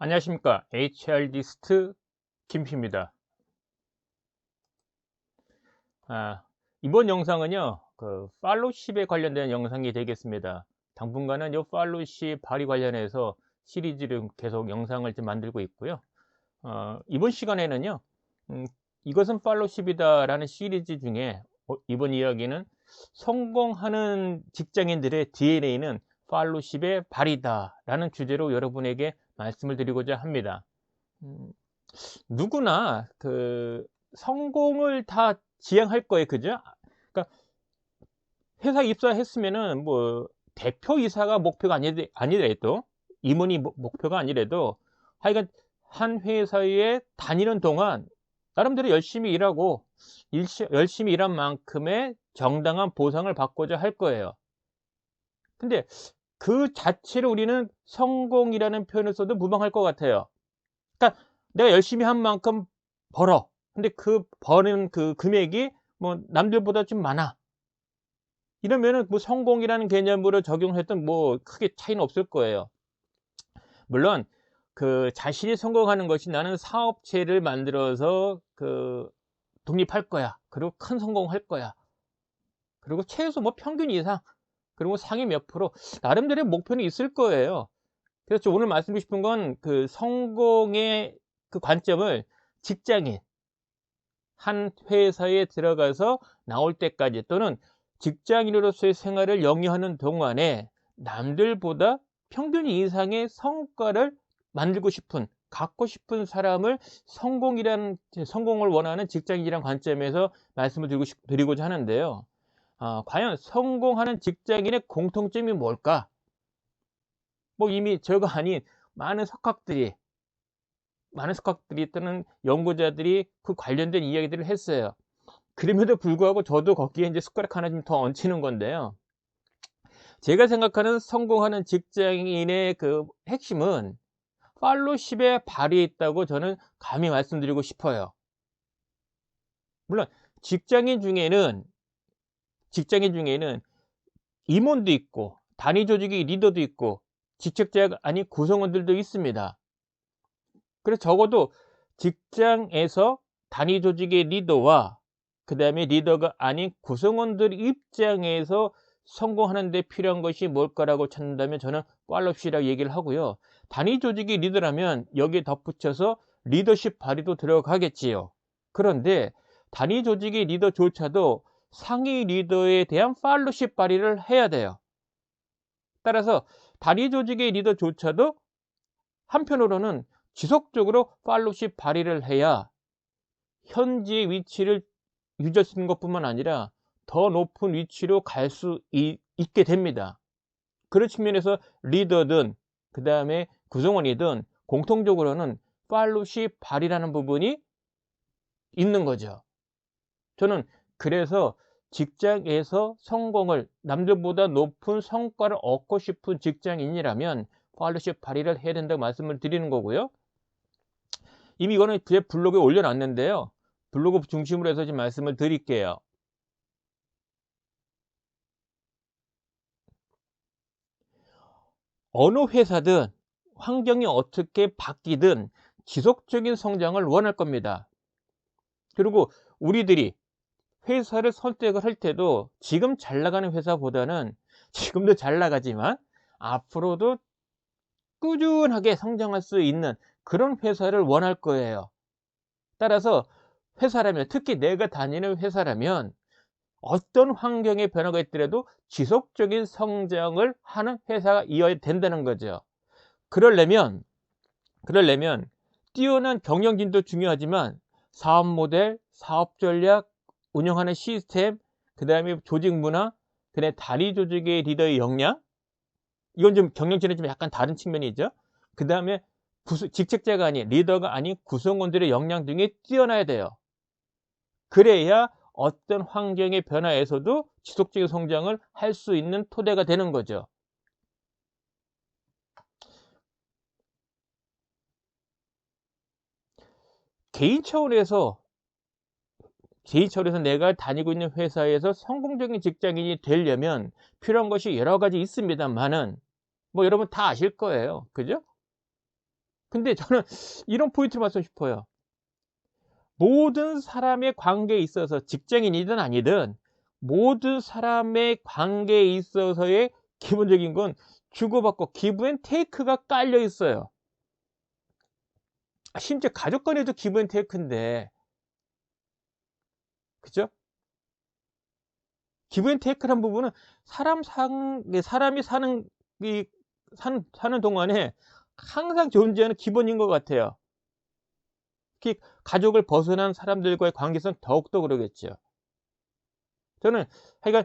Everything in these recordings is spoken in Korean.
안녕하십니까. HR디스트 김피입니다. 이번 영상은요, 팔로우십에 관련된 영상이 되겠습니다. 당분간은 이 팔로우십 발휘 관련해서 시리즈를 계속 영상을 좀 만들고 있고요. 이번 시간에는요, 음, 이것은 팔로우십이다 라는 시리즈 중에 이번 이야기는 성공하는 직장인들의 DNA는 팔로우십의 발휘다 라는 주제로 여러분에게 말씀을 드리고자 합니다. 음, 누구나 성공을 다 지향할 거예요. 그죠? 그러니까 회사 입사했으면은 뭐 대표이사가 목표가 아니더라도 임원이 목표가 아니래도 하여간 한 회사에 다니는 동안 나름대로 열심히 일하고 열심히 일한 만큼의 정당한 보상을 받고자 할 거예요. 근데 그 자체를 우리는 성공이라는 표현을 써도 무방할 것 같아요. 그러니까 내가 열심히 한 만큼 벌어. 근데 그 버는 그 금액이 뭐 남들보다 좀 많아. 이러면은 뭐 성공이라는 개념으로 적용했던 뭐 크게 차이는 없을 거예요. 물론 자신이 성공하는 것이 나는 사업체를 만들어서 독립할 거야. 그리고 큰 성공할 거야. 그리고 최소 뭐 평균 이상, 그리고 상위 몇 프로 나름대로의 목표는 있을 거예요. 그래서 오늘 말씀드리고 싶은 건 성공의 관점을 직장인 한 회사에 들어가서 나올 때까지 또는 직장인으로서의 생활을 영위하는 동안에 남들보다 평균 이상의 성과를 만들고 싶은 갖고 싶은 사람을 성공을 원하는 직장인이라는 관점에서 말씀을 드리고자 하는데요. 과연 성공하는 직장인의 공통점이 뭘까? 뭐 이미 저가 아닌 많은 석학들이 또는 연구자들이 그 관련된 이야기들을 했어요. 그럼에도 불구하고 저도 거기에 이제 숟가락 하나 좀 더 얹히는 건데요. 제가 생각하는 성공하는 직장인의 핵심은 팔로우십에 발휘해 있다고 저는 감히 말씀드리고 싶어요. 물론 직장인 중에는 임원도 있고 단위 조직의 리더도 있고 직책자가 아닌 구성원들도 있습니다. 그래서 적어도 직장에서 단위 조직의 리더와 그 다음에 리더가 아닌 구성원들 입장에서 성공하는 데 필요한 것이 뭘까라고 찾는다면 저는 팔로우십이라고 얘기를 하고요. 단위 조직의 리더라면 여기에 덧붙여서 리더십 발휘도 들어가겠지요. 그런데 단위 조직의 리더조차도 상위 리더에 대한 팔로우십 발휘를 해야 돼요. 따라서 단위 조직의 리더조차도 한편으로는 지속적으로 팔로우십 발휘를 해야 현지의 위치를 유지할 수 있는 것뿐만 아니라 더 높은 위치로 갈 수 있게 됩니다. 그런 측면에서 리더든 그 다음에 구성원이든 공통적으로는 팔로우십 발휘라는 부분이 있는 거죠. 저는 그래서 직장에서 성공을 남들보다 높은 성과를 얻고 싶은 직장인이라면 팔로우십 발휘를 해야 된다고 말씀을 드리는 거고요. 이미 이거는 제 블로그에 올려놨는데요. 블로그 중심으로 해서 좀 말씀을 드릴게요. 어느 회사든 환경이 어떻게 바뀌든 지속적인 성장을 원할 겁니다. 그리고 우리들이 회사를 선택을 할 때도 지금 잘 나가는 회사보다는 지금도 잘 나가지만 앞으로도 꾸준하게 성장할 수 있는 그런 회사를 원할 거예요. 따라서 회사라면, 특히 내가 다니는 회사라면 어떤 환경의 변화가 있더라도 지속적인 성장을 하는 회사가 이어야 된다는 거죠. 그러려면 뛰어난 경영진도 중요하지만 사업 모델, 사업 전략, 운영하는 시스템, 그 다음에 조직 문화, 그다음에 다리 조직의 리더의 역량, 이건 좀 경영진은 좀 약간 다른 측면이죠. 그 다음에 직책자가 아닌 리더가 아닌 구성원들의 역량 등이 뛰어나야 돼요. 그래야 어떤 환경의 변화에서도 지속적인 성장을 할 수 있는 토대가 되는 거죠. 개인 차원에서 내가 다니고 있는 회사에서 성공적인 직장인이 되려면 필요한 것이 여러 가지 있습니다만은 뭐 여러분 다 아실 거예요. 그죠? 근데 저는 이런 포인트를 말씀드리고 싶어요. 모든 사람의 관계에 있어서 직장인이든 아니든 모든 사람의 관계에 있어서의 기본적인 건 주고받고 기브 앤 테이크가 깔려 있어요. 심지어 가족 간에도 기브 앤 테이크인데, 그죠? 기브 앤 테이크라는 부분은 사람이 사는 동안에 항상 존재하는 기본인 것 같아요. 특히 가족을 벗어난 사람들과의 관계성 더욱더 그러겠죠. 저는 하여간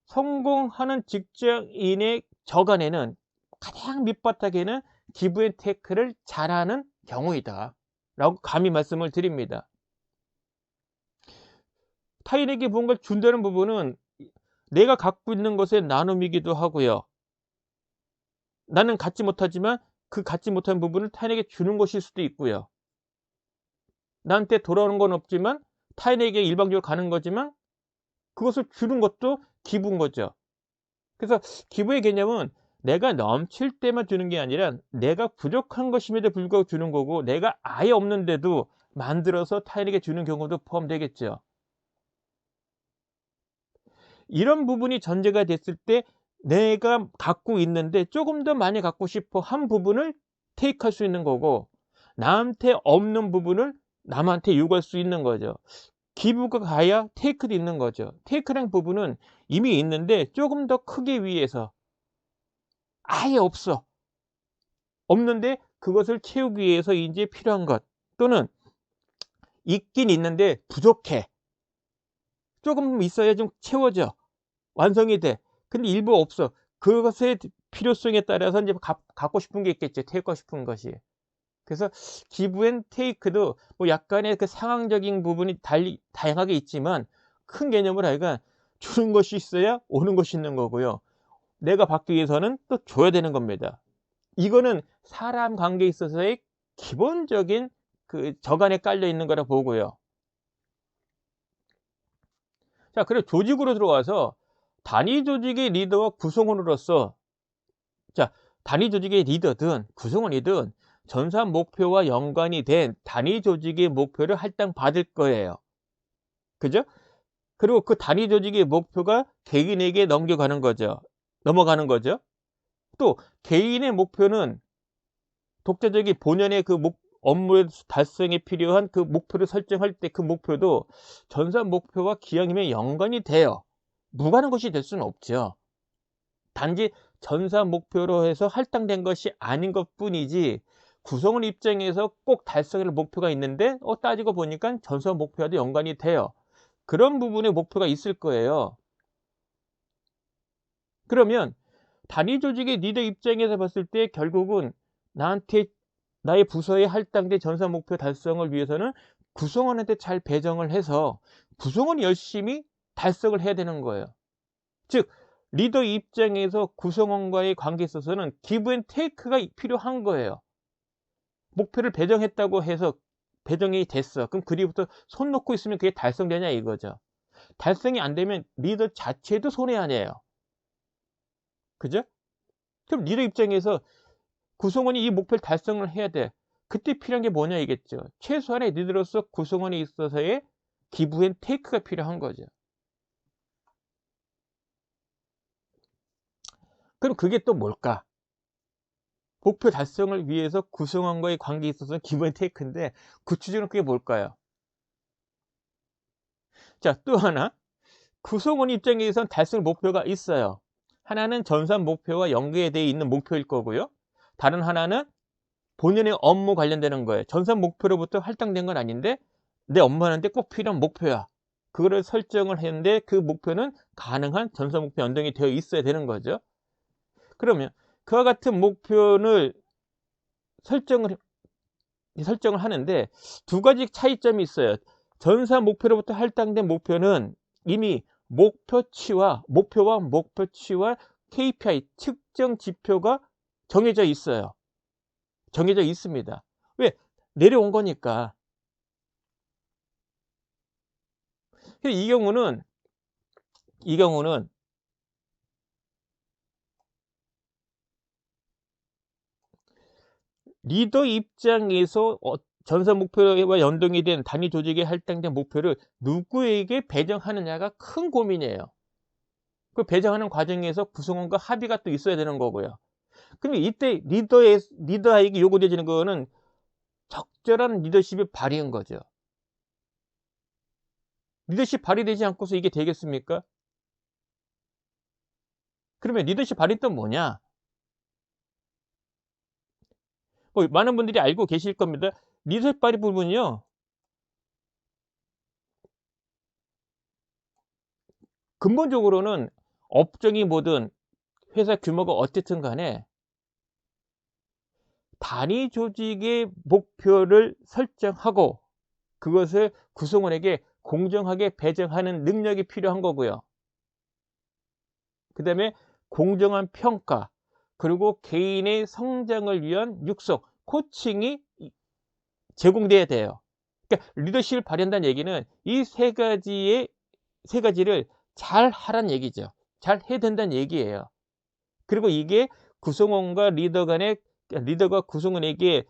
성공하는 직장인의 저간에는 가장 밑바닥에는 기브 앤 테이크를 잘하는 경우이다 라고 감히 말씀을 드립니다. 타인에게 무언가를 준다는 부분은 내가 갖고 있는 것의 나눔이기도 하고요. 나는 갖지 못하지만 그 갖지 못한 부분을 타인에게 주는 것일 수도 있고요. 나한테 돌아오는 건 없지만 타인에게 일방적으로 가는 거지만 그것을 주는 것도 기부인 거죠. 그래서 기부의 개념은 내가 넘칠 때만 주는 게 아니라 내가 부족한 것임에도 불구하고 주는 거고, 내가 아예 없는데도 만들어서 타인에게 주는 경우도 포함되겠죠. 이런 부분이 전제가 됐을 때 내가 갖고 있는데 조금 더 많이 갖고 싶어 한 부분을 테이크할 수 있는 거고, 나한테 없는 부분을 남한테 요구할 수 있는 거죠. 기부가 가야 테이크도 있는 거죠. 테이크라는 부분은 이미 있는데 조금 더 크게 위해서 아예 없는데 그것을 채우기 위해서 이제 필요한 것, 또는 있긴 있는데 부족해. 조금 있어야 좀 채워져. 완성이 돼. 근데 일부 없어. 그것의 필요성에 따라서 이제 갖고 싶은 게 있겠죠. 테이크하고 싶은 것이. 그래서 기브 앤 테이크도 뭐 약간의 그 상황적인 부분이 다양하게 있지만 큰 개념으로 하여간 주는 것이 있어야 오는 것이 있는 거고요. 내가 받기 위해서는 또 줘야 되는 겁니다. 이거는 사람 관계에 있어서의 기본적인 그 저간에 깔려 있는 거라 보고요. 자, 그리고 조직으로 들어와서 단위 조직의 리더와 구성원으로서, 자, 단위 조직의 리더든 구성원이든 전사 목표와 연관이 된 단위 조직의 목표를 할당받을 거예요. 그죠? 그리고 그 단위 조직의 목표가 개인에게 넘어가는 거죠. 또 개인의 목표는 독자적인 본연의 그 업무의 달성에 필요한 그 목표를 설정할 때 그 목표도 전사 목표와 기왕이면 연관이 돼요. 무관한 것이 될 수는 없죠. 단지 전사 목표로 해서 할당된 것이 아닌 것뿐이지, 구성원 입장에서 꼭 달성할 목표가 있는데 따지고 보니까 전사 목표와도 연관이 돼요. 그런 부분에 목표가 있을 거예요. 그러면 단위 조직의 리더 입장에서 봤을 때 결국은 나의 부서에 할당된 전사 목표 달성을 위해서는 구성원한테 잘 배정을 해서 구성원이 열심히 달성을 해야 되는 거예요. 즉 리더 입장에서 구성원과의 관계에 있어서는 기브 앤 테이크가 필요한 거예요. 목표를 배정했다고 해서 배정이 됐어. 그럼 그리부터 손 놓고 있으면 그게 달성되냐 이거죠. 달성이 안 되면 리더 자체도 손해 아니에요. 그죠? 그럼 리더 입장에서 구성원이 이 목표를 달성을 해야 돼. 그때 필요한 게 뭐냐 이겠죠. 최소한의 리더로서 구성원에 있어서의 기브 앤 테이크가 필요한 거죠. 그럼 그게 또 뭘까? 목표 달성을 위해서 구성원과의 관계에 있어서 기브 앤 테이크인데 구체적으로 그게 뭘까요? 자, 또 하나. 구성원 입장에선 달성 목표가 있어요. 하나는 전산 목표와 연계되어 있는 목표일 거고요. 다른 하나는 본연의 업무 관련되는 거예요. 전산 목표로부터 할당된 건 아닌데 내 업무하는데 꼭 필요한 목표야. 그거를 설정을 했는데 그 목표는 가능한 전산 목표 연동이 되어 있어야 되는 거죠. 그러면 그와 같은 목표를 설정을 하는데 두 가지 차이점이 있어요. 전산 목표로부터 할당된 목표는 이미 목표와 목표치와 KPI 측정 지표가 정해져 있어요. 정해져 있습니다. 왜? 내려온 거니까. 이 경우는 리더 입장에서 전사 목표와 연동이 된 단위 조직에 할당된 목표를 누구에게 배정하느냐가 큰 고민이에요. 그 배정하는 과정에서 구성원과 합의가 또 있어야 되는 거고요. 근데 이때 리더에게 요구되어지는 거는 적절한 리더십의 발휘인 거죠. 리더십 발휘되지 않고서 이게 되겠습니까? 그러면 리더십 발휘 또 뭐냐? 뭐 많은 분들이 알고 계실 겁니다. 리더십 발휘 부분은요. 근본적으로는 업종이 뭐든 회사 규모가 어쨌든 간에 단위 조직의 목표를 설정하고 그것을 구성원에게 공정하게 배정하는 능력이 필요한 거고요. 그다음에 공정한 평가, 그리고 개인의 성장을 위한 육성, 코칭이 제공돼야 돼요. 그러니까 리더십을 발휘한다는 얘기는 이 세 가지를 잘 하라는 얘기죠. 잘 해야 된다는 얘기예요. 그리고 이게 구성원과 리더가 구성원에게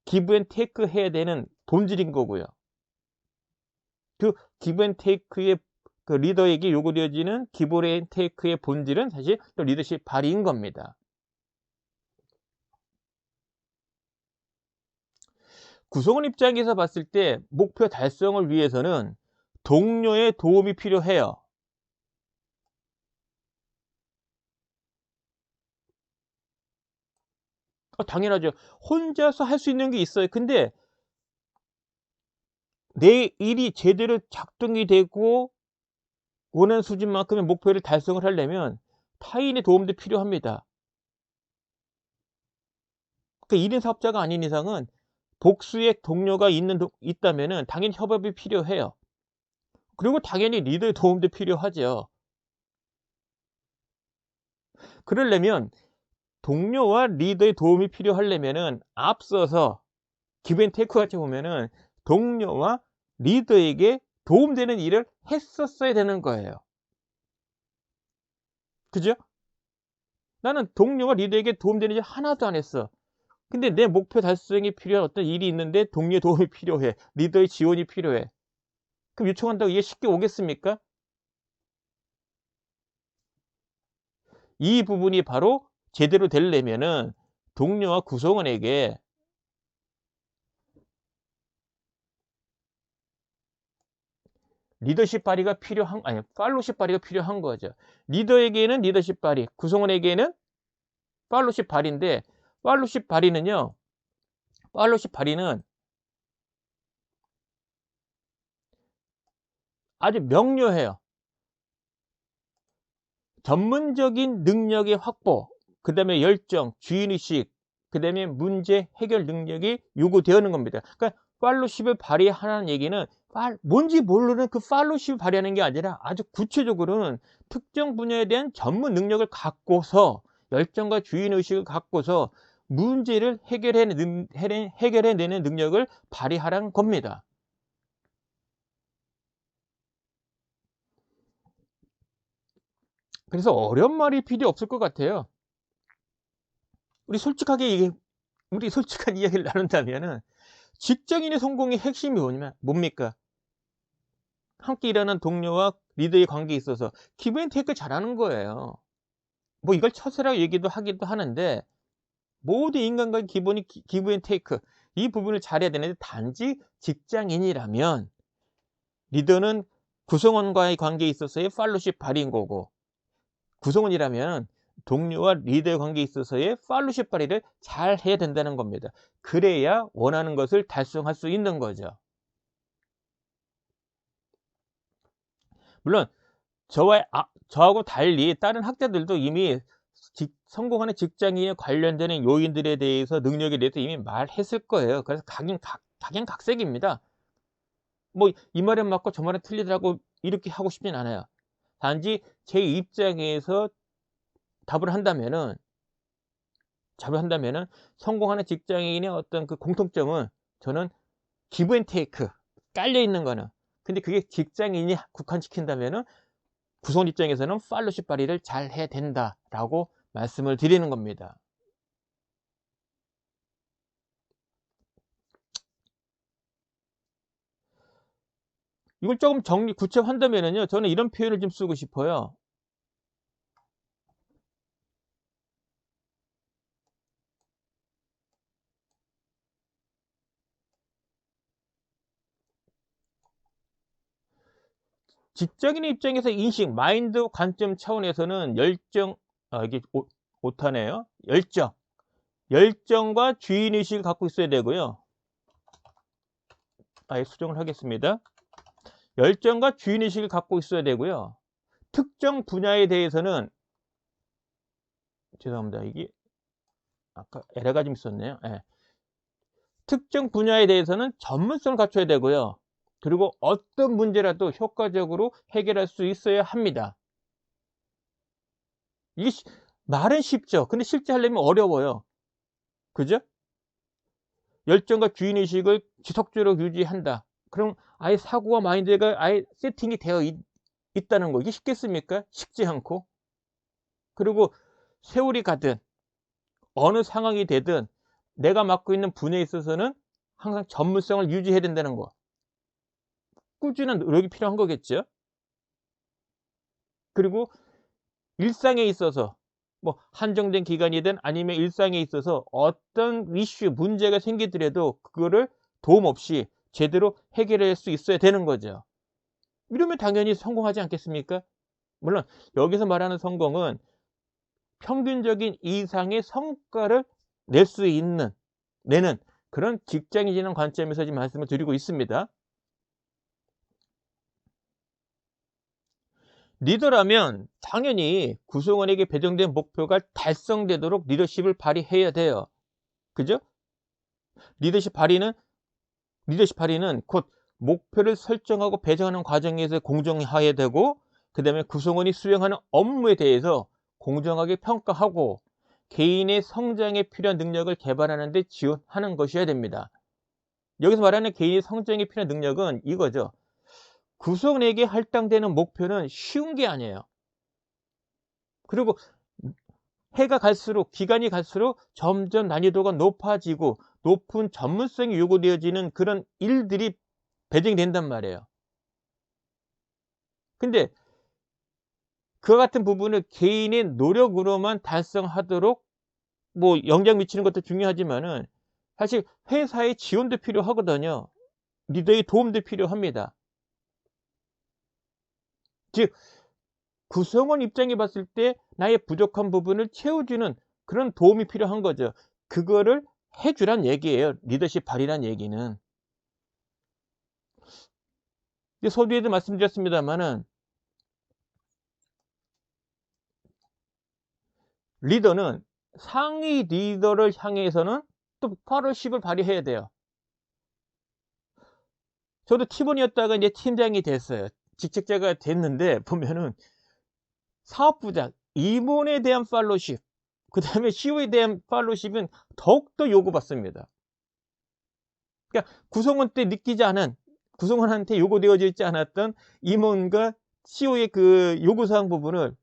기브 앤 테이크 해야 되는 본질인 거고요. 그 기브 앤 테이크의 그 리더에게 요구되어지는 기브 앤 테이크의 본질은 사실 또 리더십 발휘인 겁니다. 구성원 입장에서 봤을 때 목표 달성을 위해서는 동료의 도움이 필요해요. 당연하죠. 혼자서 할 수 있는 게 있어요. 근데 내 일이 제대로 작동이 되고 원하는 수준만큼의 목표를 달성을 하려면 타인의 도움도 필요합니다. 그러니까 1인 사업자가 아닌 이상은 복수의 동료가 있다면은 당연히 협업이 필요해요. 그리고 당연히 리더의 도움도 필요하죠. 그러려면 동료와 리더의 도움이 필요하려면은 앞서서 기브 앤 테이크 같이 보면은 동료와 리더에게 도움되는 일을 했었어야 되는 거예요. 그죠? 나는 동료와 리더에게 도움되는 일 하나도 안 했어. 근데 내 목표 달성에 필요한 어떤 일이 있는데 동료의 도움이 필요해. 리더의 지원이 필요해. 그럼 요청한다고 이게 쉽게 오겠습니까? 이 부분이 바로 제대로 되려면은 동료와 구성원에게 리더십 발휘가 필요한 아니 팔로우십 발휘가 필요한 거죠. 리더에게는 리더십 발휘, 구성원에게는 팔로우십 발휘인데 팔로우십 발휘는요. 팔로우십 발휘는 아주 명료해요. 전문적인 능력의 확보, 그다음에 열정, 주인의식, 그다음에 문제 해결 능력이 요구되는 겁니다. 그러니까 팔로우십을 발휘하라는 얘기는 뭔지 모르는 그 팔로우십을 발휘하는 게 아니라 아주 구체적으로는 특정 분야에 대한 전문 능력을 갖고서 열정과 주인의식을 갖고서 문제를 해결해내는 능력을 발휘하라는 겁니다. 그래서 어려운 말이 필요 없을 것 같아요. 우리 솔직하게 얘기 우리 솔직한 이야기를 나눈다면은 직장인의 성공의 핵심이 뭡니까? 함께 일하는 동료와 리더의 관계에 있어서 기브 앤 테이크를 잘하는 거예요. 뭐 이걸 처세라고 얘기도 하기도 하는데 모든 인간관계 기본이 기브 앤 테이크 이 부분을 잘해야 되는데 단지 직장인이라면 리더는 구성원과의 관계에 있어서의 팔로우십 발휘인 거고 구성원이라면 동료와 리더의 관계에 있어서의 팔로우십 발휘를 잘 해야 된다는 겁니다. 그래야 원하는 것을 달성할 수 있는 거죠. 물론 저하고 달리 다른 학자들도 이미 성공하는 직장인에 관련되는 요인들에 대해서 능력에 대해서 이미 말했을 거예요. 그래서 각양각색입니다. 뭐 이 말은 맞고 저 말은 틀리더라고 이렇게 하고 싶진 않아요. 단지 제 입장에서 답을 한다면은 성공하는 직장인의 어떤 그 공통점은 저는 기브 앤 테이크 깔려 있는 거는 근데 그게 직장인이 국한시킨다면은 구성원 입장에서는 팔로우십 발휘를 잘 해야 된다라고 말씀을 드리는 겁니다. 이걸 조금 구체화한다면은요, 저는 이런 표현을 좀 쓰고 싶어요. 직장인의 입장에서 인식, 마인드 관점 차원에서는 이게 오타네요. 열정과 주인의식을 갖고 있어야 되고요. 아예 수정을 하겠습니다. 열정과 주인의식을 갖고 있어야 되고요. 특정 분야에 대해서는, 죄송합니다. 이게 아까 에러가 좀 있었네요. 예. 특정 분야에 대해서는 전문성을 갖춰야 되고요. 그리고 어떤 문제라도 효과적으로 해결할 수 있어야 합니다. 이게 말은 쉽죠. 근데 실제 하려면 어려워요. 그죠? 열정과 주인의식을 지속적으로 유지한다. 그럼 아예 사고와 마인드가 아예 세팅이 되어 있다는 거. 이게 쉽겠습니까? 쉽지 않고. 그리고 세월이 가든 어느 상황이 되든 내가 맡고 있는 분야에 있어서는 항상 전문성을 유지해야 된다는 거. 꾸준한 노력이 필요한 거겠죠. 그리고 일상에 있어서 뭐 한정된 기간이든 아니면 일상에 있어서 어떤 이슈, 문제가 생기더라도 그거를 도움 없이 제대로 해결할 수 있어야 되는 거죠. 이러면 당연히 성공하지 않겠습니까? 물론 여기서 말하는 성공은 평균적인 이상의 성과를 내는 그런 직장인이라는 관점에서 지금 말씀을 드리고 있습니다. 리더라면 당연히 구성원에게 배정된 목표가 달성되도록 리더십을 발휘해야 돼요. 그죠? 리더십 발휘는 곧 목표를 설정하고 배정하는 과정에서 공정해야 되고, 그 다음에 구성원이 수행하는 업무에 대해서 공정하게 평가하고 개인의 성장에 필요한 능력을 개발하는 데 지원하는 것이어야 됩니다. 여기서 말하는 개인의 성장에 필요한 능력은 이거죠. 구성원에게 할당되는 목표는 쉬운 게 아니에요. 그리고 기간이 갈수록 점점 난이도가 높아지고 높은 전문성이 요구되어지는 그런 일들이 배정이 된단 말이에요. 근데 그와 같은 부분을 개인의 노력으로만 달성하도록 뭐 영향 미치는 것도 중요하지만은 사실 회사의 지원도 필요하거든요. 리더의 도움도 필요합니다. 즉 구성원 입장에 봤을 때 나의 부족한 부분을 채워주는 그런 도움이 필요한 거죠. 그거를 해주란 얘기예요. 리더십 발휘란 얘기는. 서두에도 말씀드렸습니다만은 리더는 상위 리더를 향해서는 또 파워십을 발휘해야 돼요. 저도 팀원이었다가 이제 팀장이 됐어요. 직책자가 됐는데 보면은 사업부장, 임원에 대한 팔로우십, 그 다음에 CEO에 대한 팔로우십은 더욱더 요구받습니다. 그러니까 구성원한테 요구되어져 있지 않았던 임원과 CEO의 그 요구사항 부분을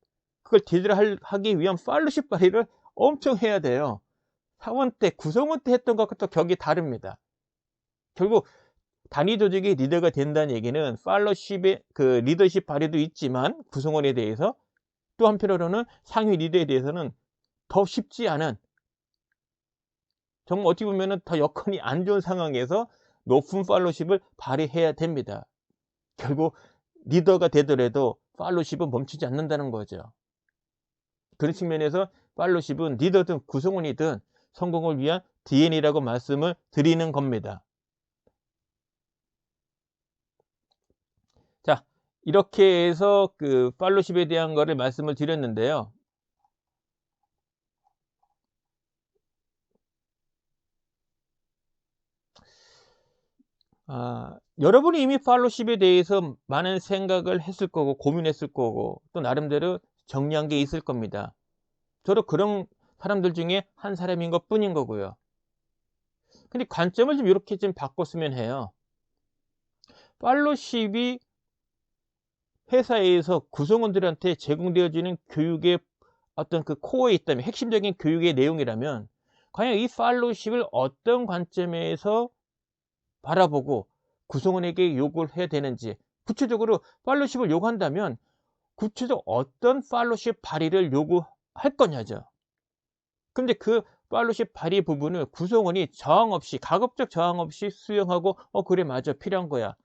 그걸 제대로 하기 위한 팔로우십 발휘를 엄청 해야 돼요. 구성원 때 했던 것과 또 격이 다릅니다. 결국 단위 조직의 리더가 된다는 얘기는 팔로우십의 그 리더십 발휘도 있지만 구성원에 대해서 또 한편으로는 상위 리더에 대해서는 더 쉽지 않은, 정말 어떻게 보면은 더 여건이 안 좋은 상황에서 높은 팔로우십을 발휘해야 됩니다. 결국 리더가 되더라도 팔로우십은 멈추지 않는다는 거죠. 그런 측면에서 팔로우십은 리더든 구성원이든 성공을 위한 DNA라고 말씀을 드리는 겁니다. 자, 이렇게 해서 그 팔로우십에 대한 거를 말씀을 드렸는데요. 여러분이 이미 팔로우십에 대해서 많은 생각을 했을 거고 고민했을 거고 또 나름대로 정리한 게 있을 겁니다. 저도 그런 사람들 중에 한 사람인 것 뿐인 거고요. 근데 관점을 좀 이렇게 좀 바꿨으면 해요. 팔로우십이 회사에서 구성원들한테 제공되어지는 교육의 어떤 그 코어에 있다면, 핵심적인 교육의 내용이라면 과연 이 팔로우십을 어떤 관점에서 바라보고 구성원에게 요구를 해야 되는지, 구체적으로 팔로우십을 요구한다면 구체적 어떤 팔로우십 발휘를 요구할 거냐죠. 근데 그 팔로우십 발휘 부분을 구성원이 저항 없이, 가급적 저항 없이 수용하고 그래 맞아 필요한 거야.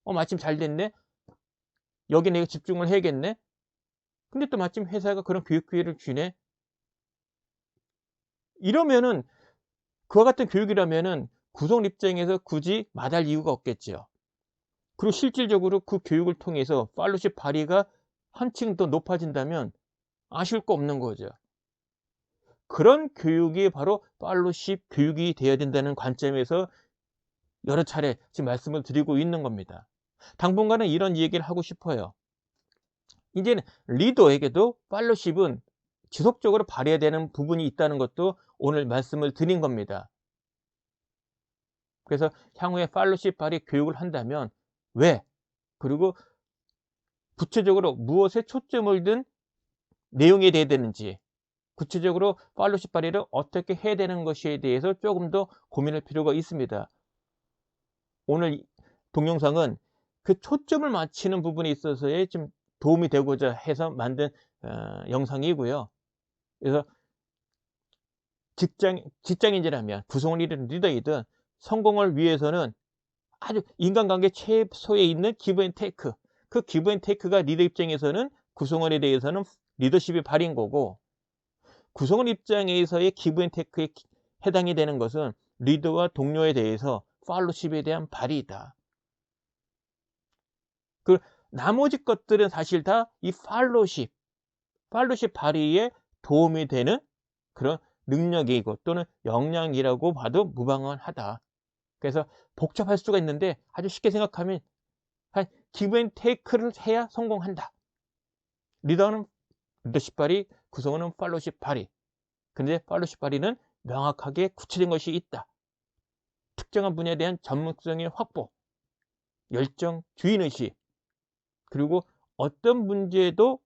마침 잘 됐네. 여기 내가 집중을 해야겠네. 근데 또 마침 회사가 그런 교육 기회를 주네. 이러면은 그와 같은 교육이라면은 구성원 입장에서 굳이 마다할 이유가 없겠죠. 그리고 실질적으로 그 교육을 통해서 팔로우십 발휘가 한층 더 높아진다면 아쉬울 거 없는 거죠. 그런 교육이 바로 팔로우십 교육이 되어야 된다는 관점에서 여러 차례 지금 말씀을 드리고 있는 겁니다. 당분간은 이런 얘기를 하고 싶어요. 이제는 리더에게도 팔로우십은 지속적으로 발휘해야 되는 부분이 있다는 것도 오늘 말씀을 드린 겁니다. 그래서 향후에 팔로우십 발휘 교육을 한다면 왜? 그리고 구체적으로 무엇에 초점을 둔 내용이 돼야 되는지, 구체적으로 팔로우십 발휘를 어떻게 해야 되는 것에 대해서 조금 더 고민할 필요가 있습니다. 오늘 동영상은 그 초점을 맞추는 부분에 있어서의 좀 도움이 되고자 해서 만든 영상이고요. 그래서 직장인이라면 구성원이든 리더이든 성공을 위해서는 아주 인간관계 최소에 있는 기브 앤 테이크, 그 기브 앤 테이크가 리더 입장에서는 구성원에 대해서는 리더십이 발휘인 거고, 구성원 입장에서의 기브 앤 테이크에 해당이 되는 것은 리더와 동료에 대해서 팔로우십에 대한 발휘이다. 그 나머지 것들은 사실 다 이 팔로우십 발휘에 도움이 되는 그런 능력이고 또는 역량이라고 봐도 무방하다. 그래서 복잡할 수가 있는데 아주 쉽게 생각하면 한 기브 앤 테이크를 해야 성공한다. 리더는 리더십 발휘, 구성원은 팔로우십 발휘. 근데 팔로우십 발휘는 명확하게 구체된 것이 있다. 특정한 분야에 대한 전문성의 확보, 열정, 주인의식, 그리고 어떤 문제도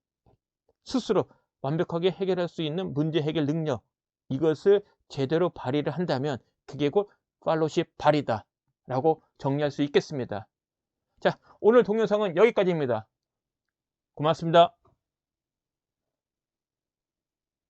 스스로 완벽하게 해결할 수 있는 문제 해결 능력, 이것을 제대로 발휘를 한다면 그게 곧 팔로우십 발휘다 라고 정리할 수 있겠습니다. 자, 오늘 동영상은 여기까지입니다. 고맙습니다.